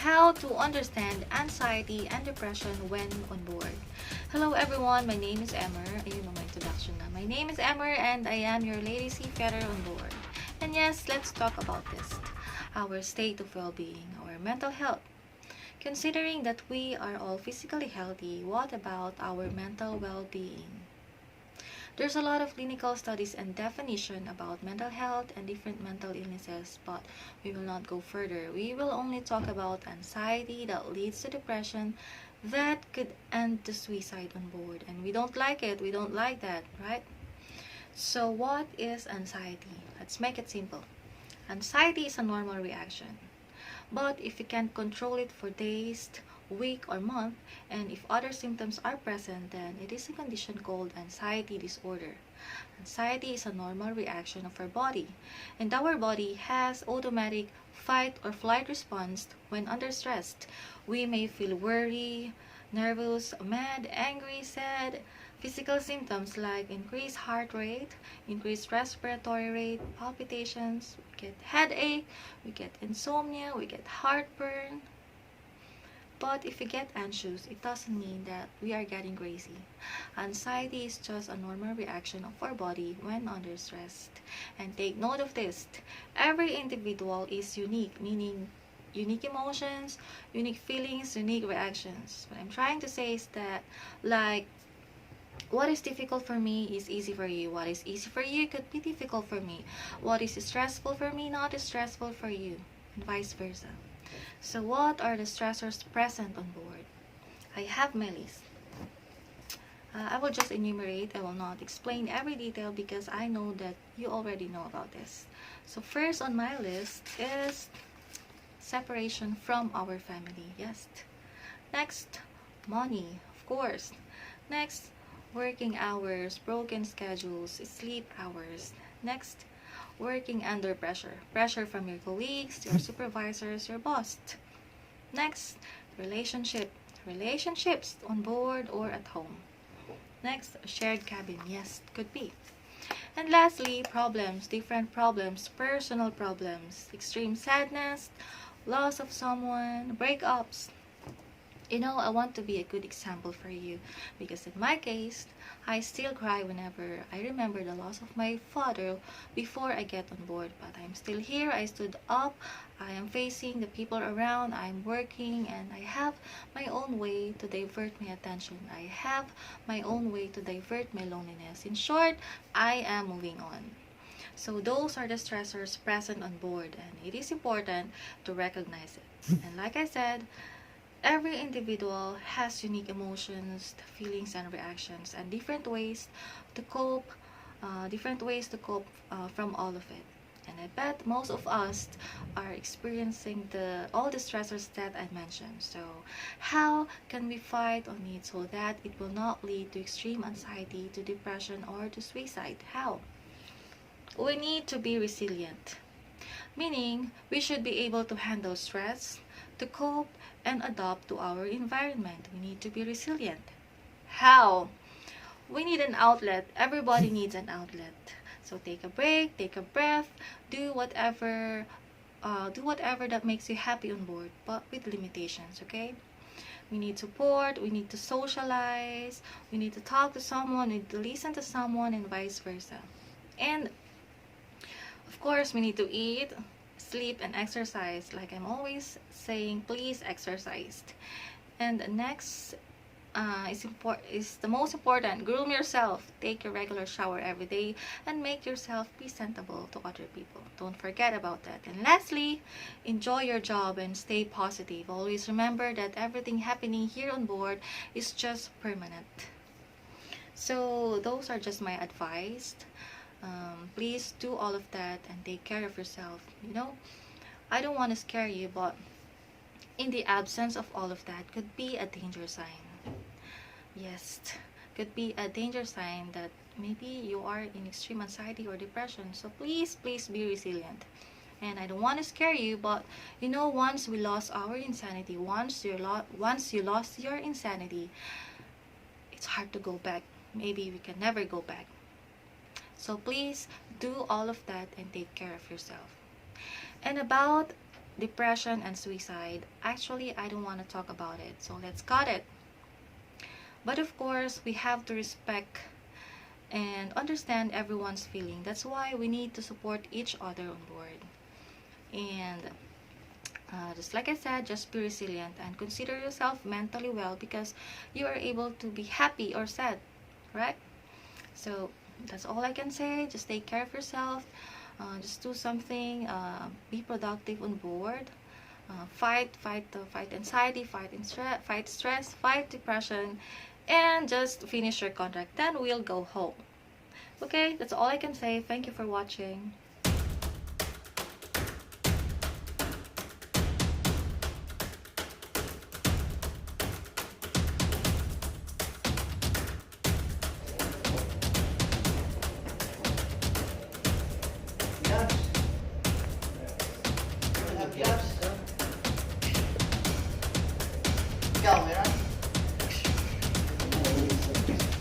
How to understand anxiety and depression when on board. Hello everyone, my name is Emmer. Ayun ang my introduction na. My name is Emmer and I am your Lady Seafarer on board. And yes, let's talk about this. Our state of well-being, our mental health. Considering that we are all physically healthy, what about our mental well-being? There's a lot of clinical studies and definition about mental health and different mental illnesses, but we will not go further. We will only talk about anxiety that leads to depression that could end to suicide on board. And we don't like it. We don't like that, right? So what is anxiety? Let's make it simple. Anxiety is a normal reaction. But if you can't control it for days, week, or month, and if other symptoms are present, then it is a condition called anxiety disorder. Anxiety is a normal reaction of our body, and our body has automatic fight or flight response when under stress. We may feel worry, nervous, mad, angry, sad. Physical symptoms like increased heart rate, increased respiratory rate, palpitations, we get headache, we get insomnia, we get heartburn. But if we get anxious, it doesn't mean that we are getting crazy. Anxiety is just a normal reaction of our body when under stress. And take note of this. Every individual is unique, meaning unique emotions, unique feelings, unique reactions. What I'm trying to say is that, like, what is difficult for me is easy for you. What is easy for you could be difficult for me. What is stressful for me not stressful for you, and vice versa. So what are the stressors present on board? I have my list. I will just enumerate. I will not explain every detail because I know that you already know about this. So first on my list is separation from our family. Yes. Next, money, of course. Next, working hours, broken schedules, sleep hours. Next, working under pressure. Pressure from your colleagues, your supervisors, your boss. Next, relationship. Relationships on board or at home. Next, shared cabin. Yes, could be. And lastly, problems, different problems, personal problems, extreme sadness, loss of someone, breakups. You know, I want to be a good example for you because in my case, I still cry whenever I remember the loss of my father before I get on board. But I'm still here, I stood up, I am facing the people around, I'm working, and I have my own way to divert my attention. I have my own way to divert my loneliness. In short, I am moving on. So those are the stressors present on board, and it is important to recognize it. And like I said, every individual has unique emotions, feelings, and reactions, and different ways to cope, from all of it. And I bet most of us are experiencing all the stressors that I mentioned. So, how can we fight on it so that it will not lead to extreme anxiety, to depression, or to suicide? How? We need to be resilient, meaning we should be able to handle stress, to cope, and adapt to our environment. We need to be resilient. How? We need an outlet. Everybody needs an outlet. So take a break, take a breath, do whatever that makes you happy on board, but with limitations, okay? We need support, we need to socialize, we need to talk to someone, we need to listen to someone, and vice versa. And of course, we need to eat, sleep, and exercise. Like I'm always saying, please exercise. And next is the most important. Groom yourself. Take your regular shower every day and make yourself presentable to other people. Don't forget about that. And lastly, enjoy your job and stay positive. Always remember that everything happening here on board is just permanent. So those are just my advice. Please do all of that and take care of yourself. You know, I don't want to scare you, but in the absence of all of that could be a danger sign. Yes, could be a danger sign that maybe you are in extreme anxiety or depression. So please, please be resilient. And I don't want to scare you, but you know, once we lost our insanity, once you lost your insanity, it's hard to go back. Maybe we can never go back. So please do all of that and take care of yourself. And about depression, and suicide. Actually, I don't want to talk about it, so let's cut it. But of course, we have to respect and understand everyone's feeling. That's why we need to support each other on board. And just like I said, just be resilient and consider yourself mentally well, because you are able to be happy or sad, right? So that's all I can say. Just take care of yourself. Just do something. Be productive on board. Fight anxiety, fight stress, fight depression, and just finish your contract. Then we'll go home. Okay, that's all I can say. Thank you for watching. Gloves. Have gloves. Ikaw, meron?